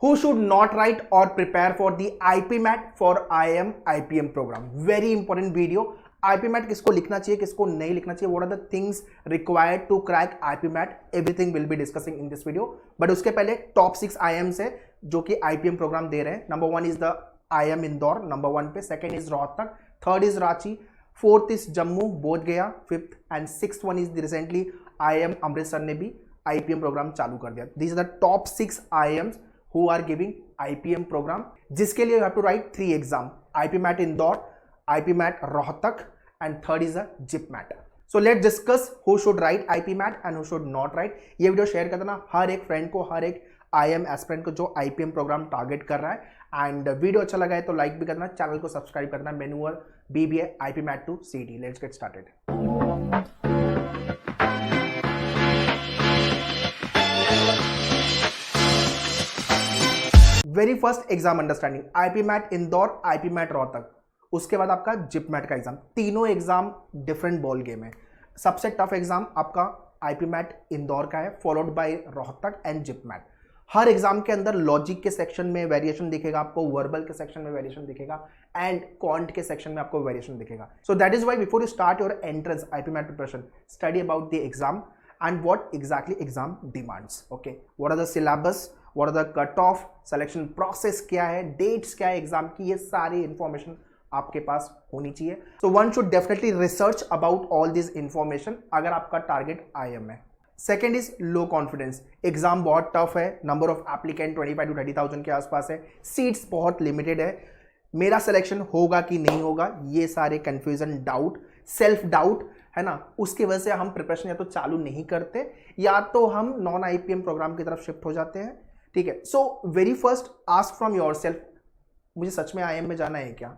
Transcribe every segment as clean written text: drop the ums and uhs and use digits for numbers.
Who should not write or prepare for the IPMAT for IIM IPM program? Very important video. IPMAT किसको लिखना चाहिए, किसको नहीं लिखना चाहिए, what are the things required to crack IPMAT, everything will be discussing in this video. But उसके पहले top 6 IIMs है जो कि IPM प्रोग्राम दे रहे हैं. Number 1 is the IIM Indore, number 1 पे. Second is Rohtak, third is Ranchi, fourth is Jammu, बोध गया, fifth and sixth one is the recently IIM Amritsar ने भी IPM प्रोग्राम चालू कर दिया. These are the top 6 IIMs who are giving IPM program, जिसके लिए you have to write 3 exam, IPMAT Indore, IPMAT Rohtak and third is a JIPMAT. So let's discuss who should write IPMAT and who should not write. ये video share कर देना हर एक friend को, हर एक IIM aspirant को जो IPM प्रोग्राम टारगेट कर रहा है. एंड वीडियो अच्छा लगा है तो लाइक भी करना, चैनल को सब्सक्राइब करना. Manual BBA IPMAT to CT. Let's get started. Very first exam understanding, IPMAT Indore, IPMAT Rohtak, उसके बाद आपका JIPMAT का एग्जाम. तीनों एग्जाम डिफरेंट बॉल गेम है. सबसे टफ एग्जाम आपका IPMAT इंदौर का है, followed by Rohtak and JIPMAT. Her exam के अंदर लॉजिक के सेक्शन में वेरिएशन दिखेगा आपको, वर्बल के सेक्शन में वेरिएशन दिखेगा एंड क्वांट के सेक्शन में आपको वेरिएशन दिखेगा. So that is why before you start your entrance IPMAT preparation, study about the exam and what exactly exam demands. Okay, what are the syllabus, what are the cut off, selection process क्या है, dates क्या है exam की, ये सारी information आपके पास होनी चाहिए. So one should definitely research about all this information अगर आपका टारगेट IIM है. Second is low confidence, exam बहुत टफ है, नंबर ऑफ एप्लीकेंट 25 to 30,000 के आसपास है, सीट्स बहुत लिमिटेड है, मेरा सिलेक्शन होगा कि नहीं होगा, ये सारे कंफ्यूजन, डाउट, सेल्फ डाउट है ना, उसकी वजह से हम प्रिपरेशन या तो चालू नहीं करते या तो हम नॉन IPM प्रोग्राम की तरफ शिफ्ट हो जाते हैं. ठीक है. So very first ask from your self, मुझे सच में IIM में जाना है क्या,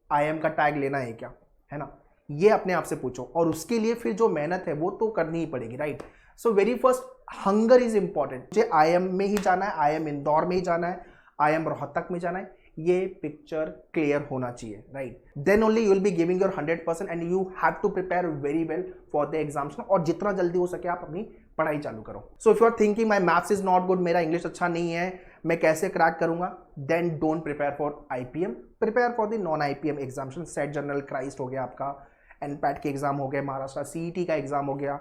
IIM का टैग लेना है क्या, है ना, ये अपने आप से पूछो. और उसके लिए फिर जो मेहनत है वो तो करनी ही पड़ेगी, right. So very first hunger is important. मुझे IIM में ही जाना है, IIM इंदौर में ही जाना है, IIM रोहतक में जाना है, ये पिक्चर क्लियर होना चाहिए, right. Then only you will be giving your 100% and you have to prepare very well for the exams. और जितना जल्दी हो सके आप अपनी पढ़ाई चालू करो. So if you are thinking my maths is not good, मेरा इंग्लिश अच्छा नहीं है, मैं कैसे क्रैक करूंगा, then don't prepare for IPM, prepare for the non IPM examination. Set general Christ हो गया आपका, NPAT के एग्जाम हो गए, महाराष्ट्र CET का एग्जाम हो गया,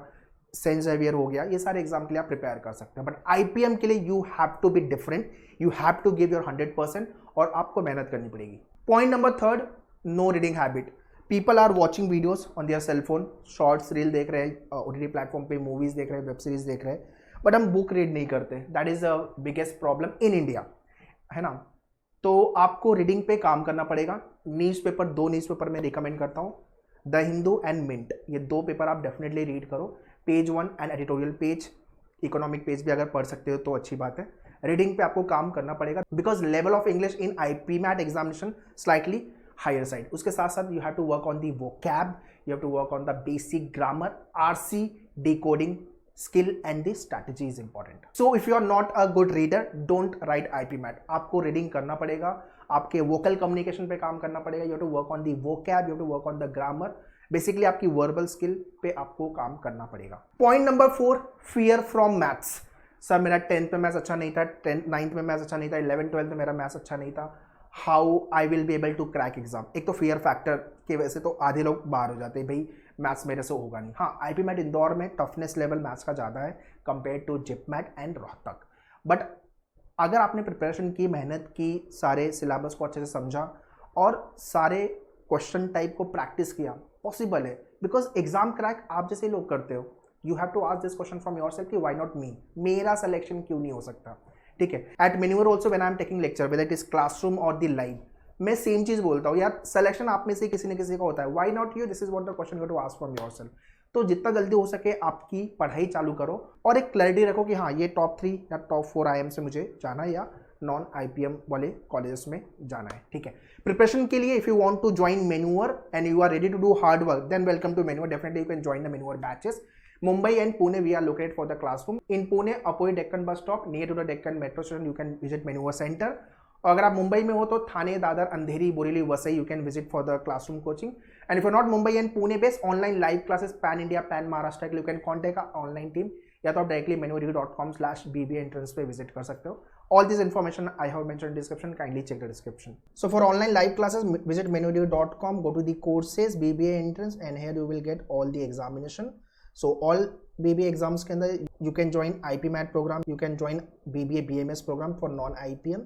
सेंट जेवियर हो गया, ये सारे एग्जाम के लिए आप प्रिपेयर कर सकते हैं. बट IPM के लिए you have to be different, you have to give your 100% और आपको मेहनत करनी पड़ेगी. Point number third, no reading habit. People are watching videos on their cell phone, shorts reel देख रहे हैं, OTT प्लेटफॉर्म पे मूवीज देख रहे हैं, वेब सीरीज देख रहे हैं, बट हम बुक रीड नहीं करते. That is the biggest problem in India, है ना. तो आपको रीडिंग पे काम करना पड़ेगा. न्यूज़पेपर, 2 न्यूज़पेपर मैं रिकमेंड करता हूँ, द हिंदू एंड मिंट, ये 2 पेपर आप डेफिनेटली रीड करो. Page 1 and editorial page, economic page भी अगर पढ़ सकते हो तो अच्छी बात है. रीडिंग पे आपको काम करना पड़ेगा because level of English in IPMAT examination slightly higher side. उसके साथ साथ you have to work on the vocab, you have to work on the basic grammar, RC decoding skill and the strategy is important. So if you are not a good reader, don't write IPMAT. आपको reading करना पड़ेगा, आपके vocal communication पे काम करना पड़ेगा, you have to work on the vocab, you have to work on the grammar. Basically आपकी verbal skill पे आपको काम करना पड़ेगा. Point number 4, fear from maths. Sir मेरा 10th में मैथ्स अच्छा नहीं था, 9th में मैथ्स अच्छा नहीं था, 11th 12th में मेरा मैथ्स अच्छा नहीं था, how I will be able to crack exam. एक तो फियर फैक्टर की वजह से तो आधे लोग बाहर हो जाते हैं, भाई मैथ्स मेरे से होगा नहीं. हाँ, IPMAT इंदौर में टफनेस लेवल मैथ्स का ज़्यादा है compare to JIPMAT and Rohtak. But अगर आपने प्रिपरेशन की, मेहनत की, सारे सिलेबस को अच्छे से समझा और सारे क्वेश्चन टाइप को प्रैक्टिस किया, पॉसिबल है. बिकॉज एग्जाम क्रैक आप जैसे लोग करते हो, you have to ask this question from yourself कि व्हाई नॉट मी, मेरा सिलेक्शन क्यों नहीं हो सकता. ठीक है. एट मेन्यूअर also when I am taking lecture, whether it is classroom और द लाइव, मैं सेम चीज बोलता हूँ, यार सिलेक्शन आप में से किसी न किसी का होता है, why not you, this is what the question you to ask from yourself. तो जितना जल्दी हो सके आपकी पढ़ाई चालू करो और एक क्लैरिटी रखो कि हाँ ये टॉप 3 या टॉप 4 IIM से मुझे जाना है या नॉन IPM वाले कॉलेजेस में जाना है. ठीक है. प्रिपरेशन के लिए if you want to join मेन्यूअर and you are ready to do hard work, then welcome to मेन्यूअर. Definitely you can join the मेन्यूअर batches. Mumbai and Pune, we are located for the classroom. In Pune, opposite Deccan bus stop, near to the Deccan metro station, you can visit Menuver Center. और अगर आप मुंबई में हो तो Thane, Dadar, Andheri, Borivali, Vasai, you can visit for the classroom coaching. And if you not Mumbai and Pune based, online live classes pan India, pan Maharashtra के लिए you can contact online team, या तो आप डायरेक्टली menuver.com/BBA एंट्रेंस पे विजिट कर सकते हो All this information I have mentioned in description. Kindly check the description. So for online live classes, visit menudu.com, go to the courses, BBA entrance, and here you will get all the examination. So all BBA exams के अंदर you can join IPMAT program, you can join BBA BMS program for non-IPM.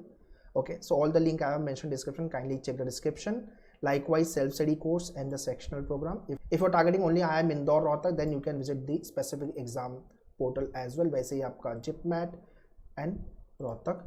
Okay, so all the link I have mentioned in description. Kindly check the description. Likewise, self-study course and the sectional program. If you're targeting only IIM Indore Rohtak, then you can visit the specific exam portal as well. वैसे ही आपका JIPMAT and Rohtak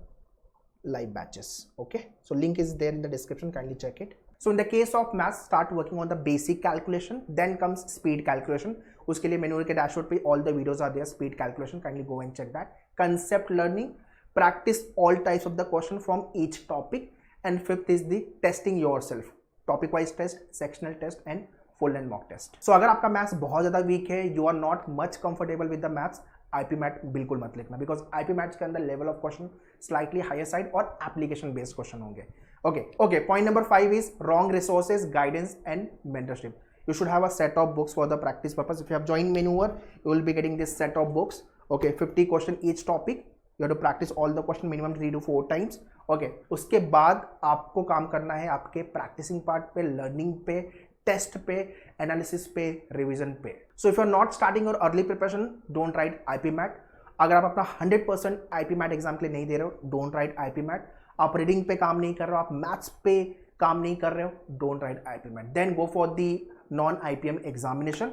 live batches. Okay, so link is there in the description. Kindly check it. So in the case of maths, start working on the basic calculation, then comes speed calculation. उसके लिए मेनू के dashboard पे all the videos are there. Speed calculation, kindly go and check that. Concept learning, practice all types of the question from each topic, and fifth is the testing yourself, topic wise test, sectional test and full and mock test. So अगर आपका maths बहुत ज़्यादा week है, you are not much comfortable with the maths, IPMAT बिल्कुल मत लिखना, because IPMAT के अंदर level of question slightly higher side और एप्लीकेशन बेस्ड क्वेश्चन होंगे. Okay, point number 5 is wrong resources, guidance and mentorship. You should have a set of books for the practice purpose. If you have joined Menuver, you will be getting this set of books. Okay, 50 question each topic. You have to practice all the question minimum 3 to 4 times. Okay, उसके बाद आपको काम करना है आपके practising part पे, learning पे, test पे, एनालिसिस पे, रिवीजन पे. So if you are not starting your early preparation, don't write IPMAT. अगर आप अपना 100% IPMAT एग्जाम के लिए नहीं दे रहे हो, डोंट राइट IPMAT. आप रीडिंग पे काम नहीं कर रहे हो, आप मैथ्स पे काम नहीं कर रहे हो, don't write IPMAT. Then go for the non IPM examination,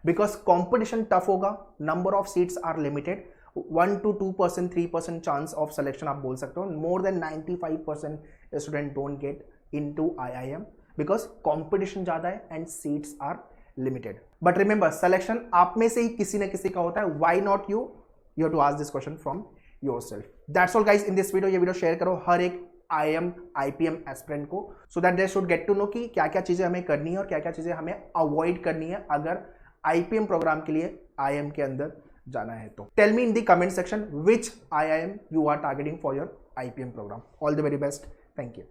because competition tough होगा, number of seats are limited. 1 to 2%, 3% chance of selection आप बोल सकते हो. More than 95% student don't get into IIM because competition ज्यादा है and seats are limited. But remember, selection आप में से ही किसी ना किसी का होता है. Why not you? You have to ask this question from yourself. That's all guys in this video. ये वीडियो शेयर करो हर एक IIM IPM एस्पिरेंट को, so that they should get to know कि क्या क्या चीजें हमें करनी है और क्या क्या चीजें हमें अवॉइड करनी है अगर IPM प्रोग्राम के लिए IIM के अंदर जाना है. तो tell me in the comment section which IIM you are targeting for your IPM program. All the very best. Thank you.